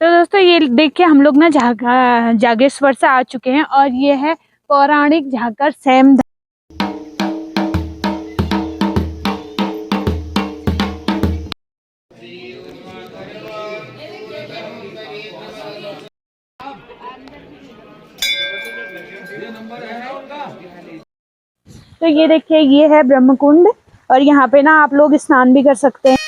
तो दोस्तों ये देखिए हम लोग ना जागेश्वर से आ चुके हैं और ये है पौराणिक झाकर सेम। तो ये देखिए ये है ब्रह्म कुंड और यहाँ पे ना आप लोग स्नान भी कर सकते हैं।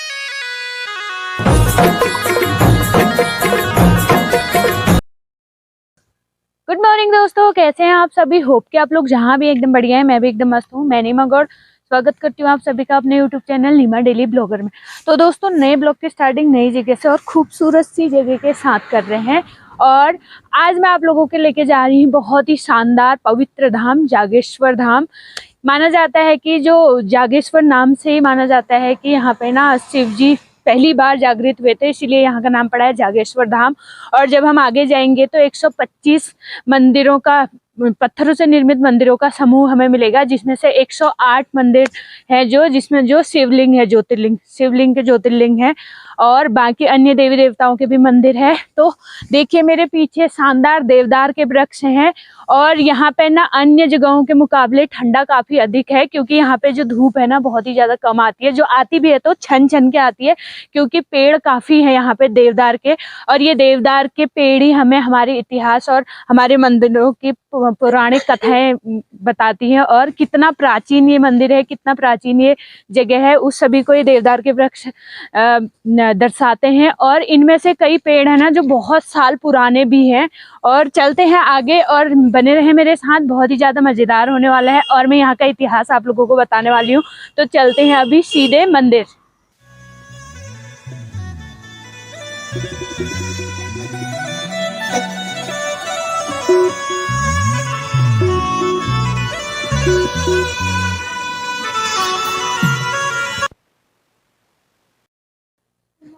गुड मॉर्निंग दोस्तों, कैसे हैं आप सभी। होप कि आप लोग जहाँ भी एकदम बढ़िया है। मैं भी एकदम मस्त हूँ। मैं नीमा गौड़ स्वागत करती हूँ आप सभी का अपने यूट्यूब चैनल नीमा डेली ब्लॉगर में। तो दोस्तों नए ब्लॉग की स्टार्टिंग नई जगह से और खूबसूरत सी जगह के साथ कर रहे हैं और आज मैं आप लोगों के लेके जा रही हूँ बहुत ही शानदार पवित्र धाम जागेश्वर धाम। माना जाता है कि जो जागेश्वर नाम से ही माना जाता है कि यहाँ पे ना शिव जी पहली बार जागृत हुए थे, इसीलिए यहाँ का नाम पड़ा है जागेश्वर धाम। और जब हम आगे जाएंगे तो 125 मंदिरों का, पत्थरों से निर्मित मंदिरों का समूह हमें मिलेगा, जिसमें से 108 मंदिर है जिसमें जो शिवलिंग है, शिवलिंग के ज्योतिर्लिंग है और बाकी अन्य देवी देवताओं के भी मंदिर है। तो देखिए मेरे पीछे शानदार देवदार के वृक्ष हैं और यहाँ पे ना अन्य जगहों के मुकाबले ठंडा काफी अधिक है, क्योंकि यहाँ पे जो धूप है ना बहुत ही ज्यादा कम आती है। जो आती भी है तो छन छन के आती है, क्योंकि पेड़ काफी है यहाँ पे देवदार के। और ये देवदार के पेड़ ही हमें हमारे इतिहास और हमारे मंदिरों की पौराणिक कथाएं बताती हैं और कितना प्राचीन ये मंदिर है, कितना प्राचीन ये जगह है, उस सभी को ये देवदार के वृक्ष दर्शाते हैं। और इनमें से कई पेड़ है ना जो बहुत साल पुराने भी हैं। और चलते हैं आगे और बने रहे मेरे साथ, बहुत ही ज्यादा मजेदार होने वाला है और मैं यहाँ का इतिहास आप लोगों को बताने वाली हूँ। तो चलते हैं अभी सीधे मंदिर।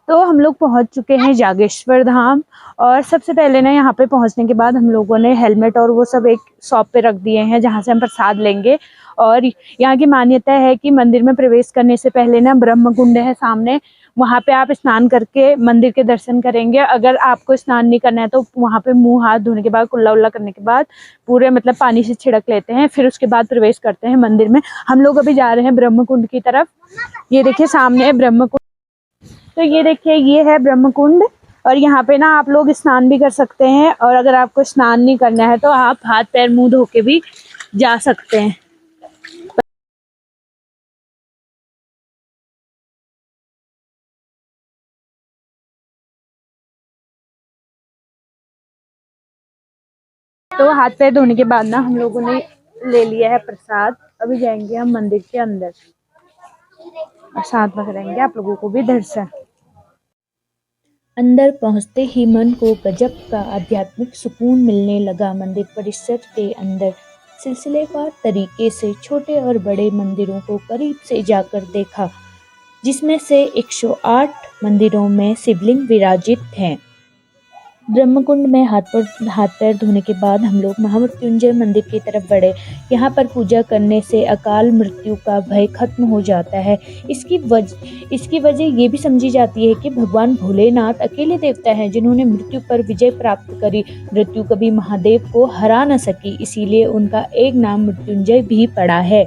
तो हम लोग पहुंच चुके हैं जागेश्वर धाम और सबसे पहले ना यहाँ पे पहुंचने के बाद हम लोगों ने हेलमेट और वो सब एक शॉप पे रख दिए हैं, जहाँ से हम प्रसाद लेंगे। और यहाँ की मान्यता है कि मंदिर में प्रवेश करने से पहले ना ब्रह्म कुंड है सामने, वहाँ पे आप स्नान करके मंदिर के दर्शन करेंगे। अगर आपको स्नान नहीं करना है तो वहाँ पे मुंह हाथ धोने के बाद, कुल्ला उल्ला करने के बाद पूरे मतलब पानी से छिड़क लेते हैं, फिर उसके बाद प्रवेश करते हैं मंदिर में। हम लोग अभी जा रहे हैं ब्रह्म कुंड की तरफ। ये देखिए सामने है ब्रह्म कुंड। तो ये देखिए ये है ब्रह्म कुंड और यहाँ पे ना आप लोग स्नान भी कर सकते हैं। और अगर आपको स्नान नहीं करना है तो आप हाथ पैर मुंह धो के भी जा सकते हैं। तो हाथ पैर धोने के बाद ना हम लोगों ने ले लिया है प्रसाद। अभी जाएंगे हम मंदिर के अंदर और साथ में करेंगे आप लोगों को भी दर्शन। अंदर पहुंचते ही मन को गजब का आध्यात्मिक सुकून मिलने लगा। मंदिर परिसर के अंदर सिलसिलेवार तरीके से छोटे और बड़े मंदिरों को करीब से जाकर देखा, जिसमें से 108 मंदिरों में शिवलिंग विराजित हैं। ब्रह्मकुंड में हाथ पैर धोने के बाद हम लोग महामृत्युंजय मंदिर की तरफ बढ़े। यहाँ पर पूजा करने से अकाल मृत्यु का भय खत्म हो जाता है। इसकी वजह ये भी समझी जाती है कि भगवान भोलेनाथ अकेले देवता हैं जिन्होंने मृत्यु पर विजय प्राप्त करी। मृत्यु कभी महादेव को हरा न सकी, इसीलिए उनका एक नाम मृत्युंजय भी पड़ा है।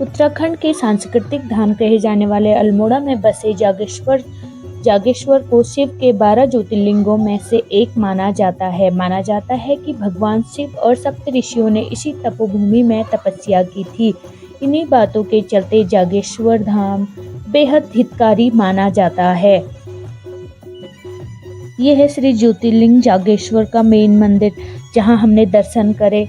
उत्तराखंड के सांस्कृतिक धाम कहे जाने वाले अल्मोड़ा में बसे जागेश्वर को शिव के 12 ज्योतिर्लिंगों में से एक माना जाता है। माना जाता है कि भगवान शिव और सप्त ऋषियों ने इसी तपोभूमि में तपस्या की थी। इन्हीं बातों के चलते जागेश्वर धाम बेहद हितकारी माना जाता है। यह है श्री ज्योतिर्लिंग जागेश्वर का मेन मंदिर, जहां हमने दर्शन करे।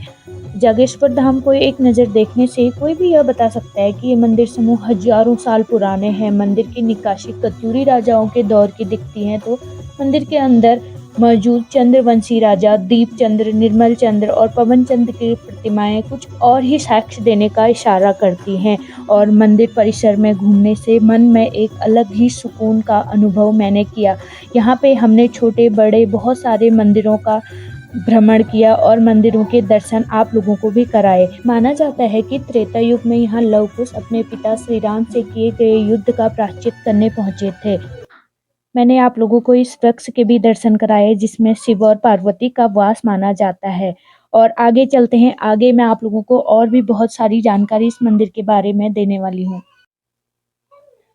जागेश्वर धाम को एक नज़र देखने से कोई भी यह बता सकता है कि ये मंदिर समूह हजारों साल पुराने हैं। मंदिर की निकाशी कत्यूरी राजाओं के दौर की दिखती है, तो मंदिर के अंदर मौजूद चंद्रवंशी राजा दीपचंद्र, निर्मल चंद्र और पवन चंद्र की प्रतिमाएं कुछ और ही साक्ष्य देने का इशारा करती हैं। और मंदिर परिसर में घूमने से मन में एक अलग ही सुकून का अनुभव मैंने किया। यहाँ पे हमने छोटे बड़े बहुत सारे मंदिरों का भ्रमण किया और मंदिरों के दर्शन आप लोगों को भी कराए। माना जाता है कि त्रेता युग में यहाँ लव कुश अपने पिता श्री राम से किए गए युद्ध का प्रायश्चित करने पहुंचे थे। मैंने आप लोगों को इस वृक्ष के भी दर्शन कराए जिसमें शिव और पार्वती का वास माना जाता है। और आगे चलते हैं, आगे मैं आप लोगों को और भी बहुत सारी जानकारी इस मंदिर के बारे में देने वाली हूँ।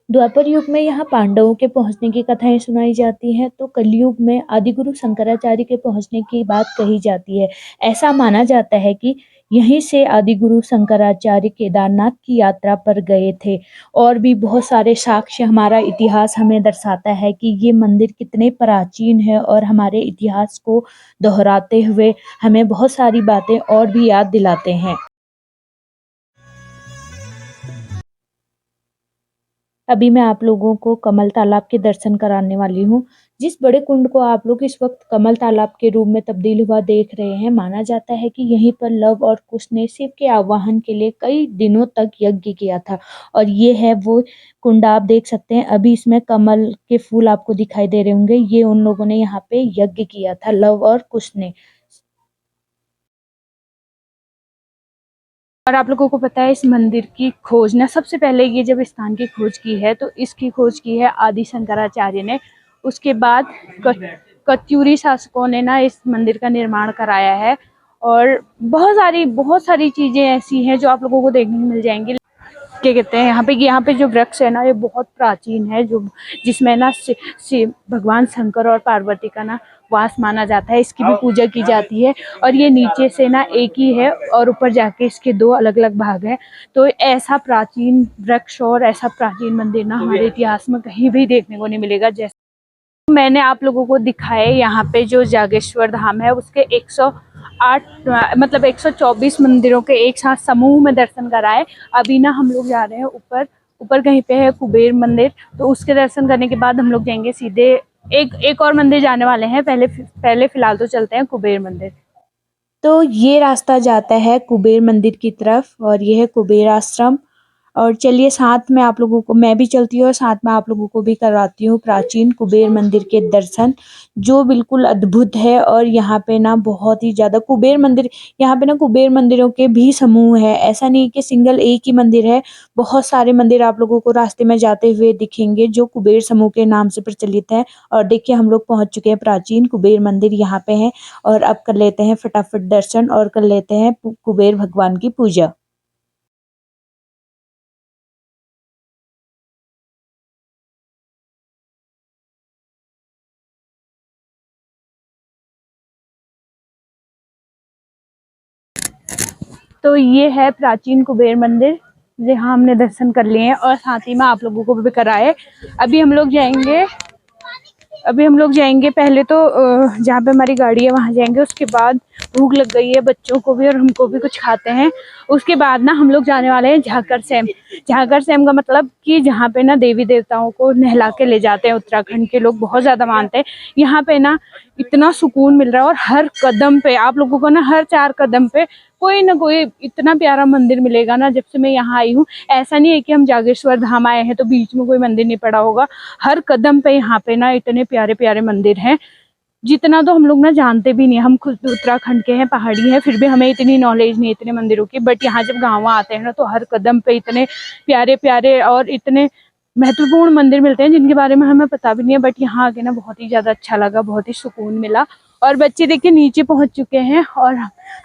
द्वापर युग में यहाँ पांडवों के पहुंचने की कथाएं सुनाई जाती हैं, तो कलयुग में आदिगुरु शंकराचार्य के पहुंचने की बात कही जाती है। ऐसा माना जाता है कि यहीं से आदिगुरु शंकराचार्य केदारनाथ की यात्रा पर गए थे। और भी बहुत सारे साक्ष्य, हमारा इतिहास हमें दर्शाता है कि ये मंदिर कितने प्राचीन है और हमारे इतिहास को दोहराते हुए हमें बहुत सारी बातें और भी याद दिलाते हैं। अभी मैं आप लोगों को कमल तालाब के दर्शन कराने वाली हूँ। जिस बड़े कुंड को आप लोग इस वक्त कमल तालाब के रूप में तब्दील हुआ देख रहे हैं, माना जाता है कि यहीं पर लव और कुश ने शिव के आवाहन के लिए कई दिनों तक यज्ञ किया था। और ये है वो कुंड, आप देख सकते हैं। अभी इसमें कमल के फूल आपको दिखाई दे रहे होंगे। ये उन लोगों ने यहाँ पे यज्ञ किया था, लव और कुश ने। और आप लोगों को पता है इस मंदिर की खोज ना, सबसे पहले ये जब स्थान की खोज की है तो इसकी खोज की है आदि शंकराचार्य ने। उसके बाद कत्यूरी शासकों ने ना इस मंदिर का निर्माण कराया है। और बहुत सारी चीजें ऐसी हैं जो आप लोगों को देखने को मिल जाएंगी। क्या कहते हैं, यहाँ पे जो वृक्ष है ना, ये बहुत प्राचीन है, जो जिसमें ना भगवान शंकर और पार्वती का ना वास माना जाता है। इसकी भी पूजा की जाती है। और ये नीचे से ना एक ही है और ऊपर जाके इसके दो अलग अलग भाग हैं। तो ऐसा प्राचीन वृक्ष और ऐसा प्राचीन मंदिर ना हमारे इतिहास में कहीं भी देखने को नहीं मिलेगा। जैसे मैंने आप लोगों को दिखाए, यहाँ पे जो जागेश्वर धाम है उसके 108 मतलब 124 मंदिरों के एक साथ समूह में दर्शन कराए। अभी ना हम लोग जा रहे हैं ऊपर। ऊपर कहीं पे है कुबेर मंदिर, तो उसके दर्शन करने के बाद हम लोग जाएंगे सीधे एक और मंदिर जाने वाले हैं। पहले फिलहाल तो चलते हैं कुबेर मंदिर। तो ये रास्ता जाता है कुबेर मंदिर की तरफ और ये है कुबेर आश्रम। और चलिए साथ में आप लोगों को मैं भी चलती हूँ और साथ में आप लोगों को भी करवाती हूँ प्राचीन कुबेर मंदिर के दर्शन, जो बिल्कुल अद्भुत है। और यहाँ पे ना बहुत ही ज़्यादा कुबेर मंदिर, यहाँ पे ना कुबेर मंदिरों के भी समूह है। ऐसा नहीं कि सिंगल एक ही मंदिर है, बहुत सारे मंदिर आप लोगों को रास्ते में जाते हुए दिखेंगे जो कुबेर समूह के नाम से प्रचलित है। और देखिए हम लोग पहुँच चुके हैं प्राचीन कुबेर मंदिर यहाँ पे है। और अब कर लेते हैं फटाफट दर्शन और कर लेते हैं कुबेर भगवान की पूजा। तो ये है प्राचीन कुबेर मंदिर, जहाँ हमने दर्शन कर लिए हैं और साथ ही में आप लोगों को भी कराए। अभी हम लोग जाएंगे पहले तो जहाँ पे हमारी गाड़ी है वहाँ जाएंगे। उसके बाद भूख लग गई है बच्चों को भी और हमको भी, कुछ खाते हैं। उसके बाद ना हम लोग जाने वाले हैं झाकर सेम। झाकर सेम का मतलब कि जहाँ पे ना देवी देवताओं को नहला के ले जाते हैं। उत्तराखंड के लोग बहुत ज्यादा मानते हैं। यहाँ पे ना इतना सुकून मिल रहा है और हर कदम पे आप लोगों को ना, हर 4 कदम पे कोई ना कोई इतना प्यारा मंदिर मिलेगा ना। जब से मैं यहाँ आई हूँ, ऐसा नहीं है कि हम जागेश्वर धाम आए हैं तो बीच में कोई मंदिर नहीं पड़ा होगा। हर कदम पे यहाँ पे ना इतने प्यारे प्यारे मंदिर हैं, जितना तो हम लोग ना जानते भी नहीं। हम खुद उत्तराखंड के हैं, पहाड़ी है, फिर भी हमें इतनी नॉलेज नहीं इतने मंदिरों की। बट यहाँ जब गाँव आते हैं ना तो हर कदम पे इतने प्यारे प्यारे और इतने महत्वपूर्ण मंदिर मिलते हैं जिनके बारे में हमें पता भी नहीं है। बट यहाँ आके ना बहुत ही ज्यादा अच्छा लगा, बहुत ही सुकून मिला। और बच्चे देखिए नीचे पहुंच चुके हैं और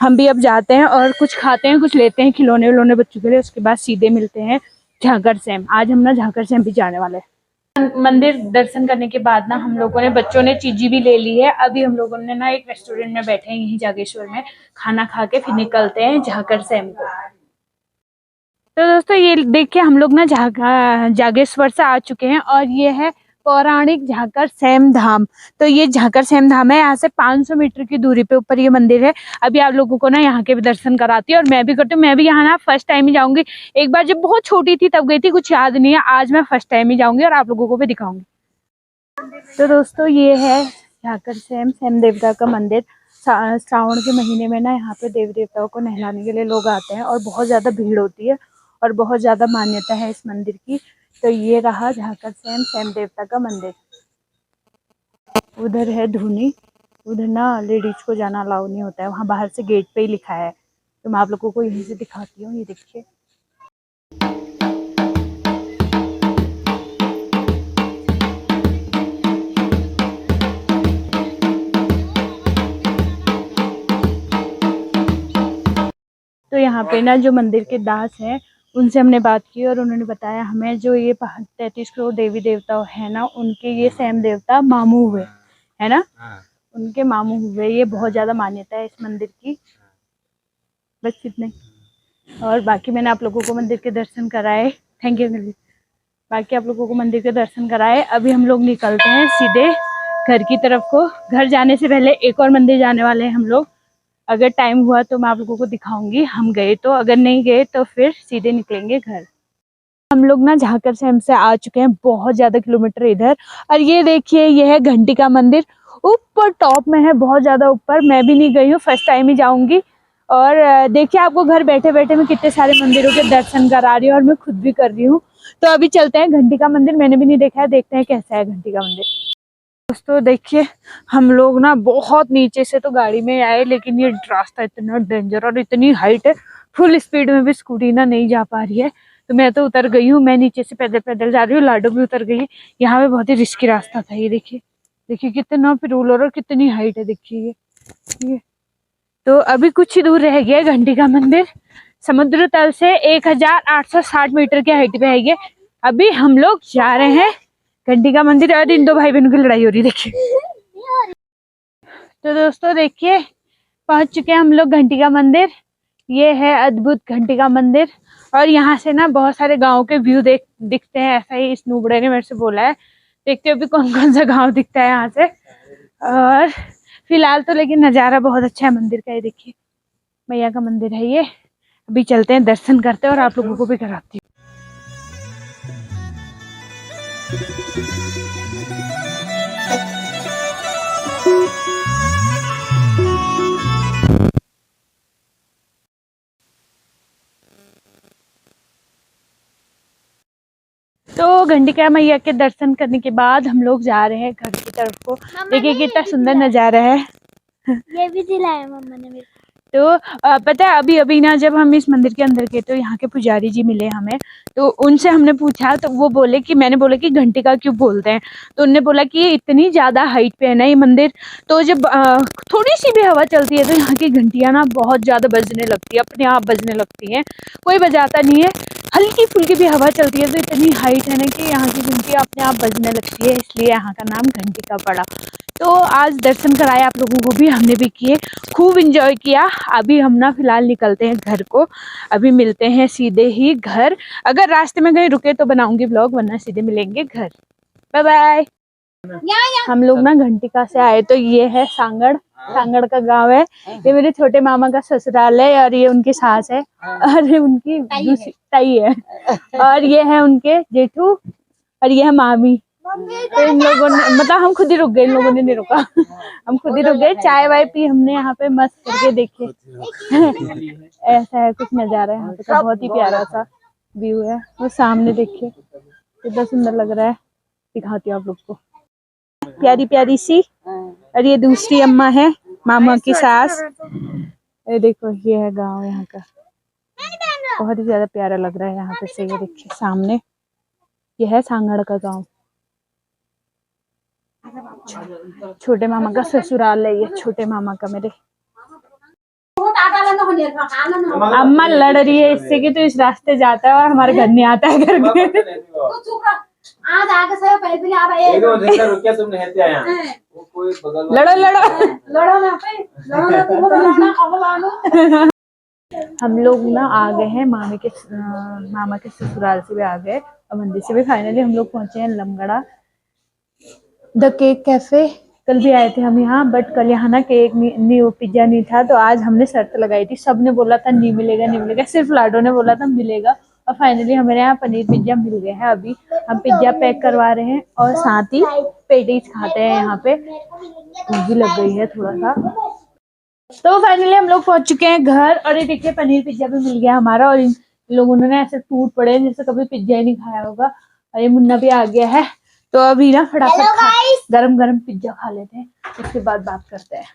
हम भी अब जाते हैं और कुछ खाते हैं, कुछ लेते हैं खिलौने विलौने बच्चों के लिए। उसके बाद सीधे मिलते हैं झाकर सेम। आज हम ना झाकर सेम भी जाने वाले हैं। मंदिर दर्शन करने के बाद ना हम लोगों ने, बच्चों ने चीजी भी ले ली है। अभी हम लोगों ने ना एक रेस्टोरेंट में बैठे हैं यहीं जागेश्वर में, खाना खा के फिर निकलते हैं झाकर सेम को। तो दोस्तों ये देखिए हम लोग ना जागेश्वर से आ चुके हैं और ये है पौराणिक झाकर सेम धाम। तो ये झाकर सेम धाम है, यहाँ से 500 मीटर की दूरी पे ऊपर ये मंदिर है। अभी आप लोगों को ना यहाँ के भी दर्शन कराती है और मैं भी करती हूँ। मैं भी यहाँ ना फर्स्ट टाइम ही जाऊंगी। एक बार जब बहुत छोटी थी तब गई थी, कुछ याद नहीं है। आज मैं फर्स्ट टाइम ही जाऊंगी और आप लोगों को भी दिखाऊंगी। तो दोस्तों ये है झाकर सेम देवता का मंदिर। श्रावण के महीने में ना यहाँ पे देवी देवताओं को नहलाने के लिए लोग आते हैं और बहुत ज्यादा भीड़ होती है और बहुत ज्यादा मान्यता है इस मंदिर की। तो ये रहा झाकर सेम देवता का मंदिर। उधर है धुनी, उधर ना लेडीज को जाना अलाउ नहीं होता है, वहाँ बाहर से गेट पे ही लिखा है। तो मैं आप लोगों को यहीं से दिखाती हूँ, ये देखिए। यहाँ पे ना जो मंदिर के दास हैं उनसे हमने बात की और उन्होंने बताया हमें जो ये 33 करोड़ देवी देवता है ना, उनके ये स्वयं देवता मामू हुए है ना, उनके मामू हुए। ये बहुत ज़्यादा मान्यता है इस मंदिर की। बस इतने। और बाकी मैंने आप लोगों को मंदिर के दर्शन कराए। Thank you. बाकी आप लोगों को मंदिर के दर्शन कराए। अभी हम लोग निकलते हैं सीधे घर की तरफ को। घर जाने से पहले एक और मंदिर जाने वाले हैं हम लोग। अगर टाइम हुआ तो मैं आप लोगों को दिखाऊंगी हम गए तो, अगर नहीं गए तो फिर सीधे निकलेंगे घर। हम लोग ना झाकर से आ चुके हैं, बहुत ज़्यादा किलोमीटर इधर। और ये देखिए ये है घंटी का मंदिर, ऊपर टॉप में है, बहुत ज़्यादा ऊपर। मैं भी नहीं गई हूँ, फर्स्ट टाइम ही जाऊँगी। और देखिए आपको घर बैठे बैठे मैं कितने सारे मंदिरों के दर्शन करा रही हूँ और मैं खुद भी कर रही हूँ। तो अभी चलते हैं घंटी का मंदिर, मैंने भी नहीं देखा है, देखते हैं कैसा है घंटी का मंदिर। दोस्तों देखिए हम लोग ना बहुत नीचे से तो गाड़ी में आए, लेकिन ये रास्ता इतना डेंजर और इतनी हाइट है, फुल स्पीड में भी स्कूटी ना नहीं जा पा रही है। तो मैं तो उतर गई हूँ, मैं नीचे से पैदल पैदल जा रही हूँ, लाडो भी उतर गई है। यहाँ पे बहुत ही रिस्की रास्ता था ये। देखिए देखिए कितना पिरूल और कितनी हाइट है, देखिए ये। तो अभी कुछ ही दूर रह गया घंटी का मंदिर। समुद्र तल से 1860 मीटर की हाइट पे है ये। अभी हम लोग जा रहे हैं घंटी का मंदिर। और इन दो भाई बहनों की लड़ाई हो रही है, देखिए। तो दोस्तों देखिए पहुंच चुके हैं हम लोग घंटी का मंदिर। ये है अद्भुत घंटी का मंदिर। और यहाँ से ना बहुत सारे गाँव के व्यू दिखते हैं, ऐसा ही इस नूबड़े ने मेरे से बोला है। देखते हैं अभी कौन कौन सा गाँव दिखता है यहाँ से। और फिलहाल तो लेकिन नज़ारा बहुत अच्छा है मंदिर का। ये देखिए मैया का मंदिर है ये। अभी चलते हैं, दर्शन करते हैं और आप लोगों को भी कराती हूँ। तो घंटिका मैया के दर्शन करने के बाद हम लोग जा रहे हैं घर की तरफ को। देखिए कितना सुंदर नज़ारा है। ये भी दिलाया मम्मा ने मेरे को। तो पता है अभी अभी ना जब हम इस मंदिर के अंदर गए तो यहाँ के पुजारी जी मिले हमें। तो उनसे हमने पूछा तो वो बोले कि, मैंने बोला कि घंटिका क्यों बोलते हैं, तो उन्होंने बोला कि ये इतनी ज़्यादा हाइट पे है ना ये मंदिर, तो जब थोड़ी सी भी हवा चलती है तो यहाँ की घंटियाँ ना बहुत ज़्यादा बजने लगती है, अपने आप बजने लगती हैं, कोई बजाता नहीं है। हल्की फुल्की भी हवा चलती है तो इतनी हाइट है ना कि यहाँ की घंटी अपने आप बजने लगती है, इसलिए यहाँ का नाम घंटिका पड़ा। तो आज दर्शन कराए आप लोगों को भी, हमने भी किए, खूब एंजॉय किया। अभी हम ना फिलहाल निकलते हैं घर को। अभी मिलते हैं सीधे ही घर। अगर रास्ते में कहीं रुके तो बनाऊंगी ब्लॉग, वरना सीधे मिलेंगे घर। Bye bye. हम लोग ना घंटिका से आए तो ये है सांगड़ का गांव है। ये मेरे छोटे मामा का ससुराल है और ये उनकी सास है और उनकी दूसरी ताई है और ये है उनके जेठू और ये है मामी। तो इन लोगों ने मतलब हम खुद ही रुक गए, इन लोगों ने नहीं रुका। हम खुद ही रुक गए, चाय वाय पी हमने यहाँ पे मस्त करके। देखे ऐसा है कुछ नजारा यहाँ पे का, बहुत ही प्यारा सा व्यू है। वो सामने देखिए कितना सुंदर लग रहा है, दिखाती हूँ आप लोग को। प्यारी प्यारी सी। और ये दूसरी अम्मा है, मामा की सास। ये देखो ये है गाँव यहाँ का, बहुत ही ज्यादा प्यारा लग रहा है यहाँ पे से। ये देखिए सामने ये है सांगड़ का गाँव। छोटे मामा का ससुराल है ये, छोटे मामा का मेरे। अम्मा लड़ रही है इससे कि तू इस रास्ते जाता है और हमारे घर नहीं आता है करके। लड़ो लड़ो। हम लोग ना आ गए हैं मामा के ससुराल से भी आ गए और मंदिर से भी। फाइनली हम लोग पहुंचे हैं लमगड़ा द केक कैफे। कल भी आए थे हम यहाँ, बट कल यहाँ ना केक नहीं, वो पिज्जा नहीं था। तो आज हमने शर्त लगाई थी, सबने बोला था नहीं मिलेगा नहीं मिलेगा, सिर्फ लाडो ने बोला था मिलेगा। और फाइनली हमारे यहाँ पनीर पिज्जा मिल गया है। अभी हम पिज्जा पैक करवा रहे हैं और साथ ही पेटीज खाते हैं। यहाँ पे भूख भी लग गई है थोड़ा सा। तो फाइनली हम लोग पहुंच चुके हैं घर और ये देखिए पनीर पिज्जा भी मिल गया हमारा। और इन लोगों ने ऐसे टूट पड़े हैं जैसे कभी पिज्जा ही नहीं खाया होगा। और ये मुन्ना भी आ गया है। तो अभी ना फटाफट गरम गरम पिज्जा खा लेते हैं, उसके बाद बात करते हैं।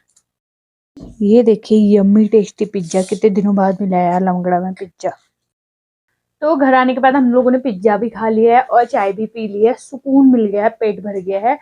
ये देखिए यम्मी टेस्टी पिज्जा, कितने दिनों बाद मिला है यार लमगड़ा में पिज्जा। तो घर आने के बाद हम लोगों ने पिज्जा भी खा लिया है और चाय भी पी ली है, सुकून मिल गया है, पेट भर गया है।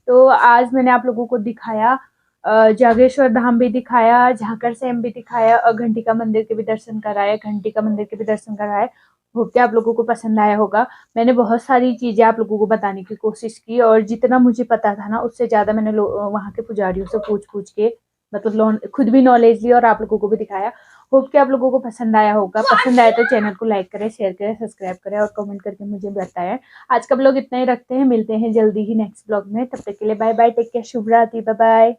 तो आज मैंने आप लोगों को दिखाया जागेश्वर धाम भी दिखाया, झांकर सेम भी दिखाया और घंटिका मंदिर के भी दर्शन कराए, घंटिका मंदिर के भी दर्शन कराए। होप कि आप लोगों को पसंद आया होगा। मैंने बहुत सारी चीज़ें आप लोगों को बताने की कोशिश की और जितना मुझे पता था ना उससे ज़्यादा मैंने वहाँ के पुजारियों से पूछ के मतलब खुद भी नॉलेज ली और आप लोगों को भी दिखाया। होप कि आप लोगों को पसंद आया होगा। पसंद आया तो चैनल को लाइक करें, शेयर करें, सब्सक्राइब करें और कमेंट करके मुझे बताएं। आज का ब्लॉग इतना ही रखते हैं, मिलते हैं जल्दी ही नेक्स्ट ब्लॉग में। तब तक के लिए बाय बाय, टेक केयर, शुभ रात्रि, बाय बाय।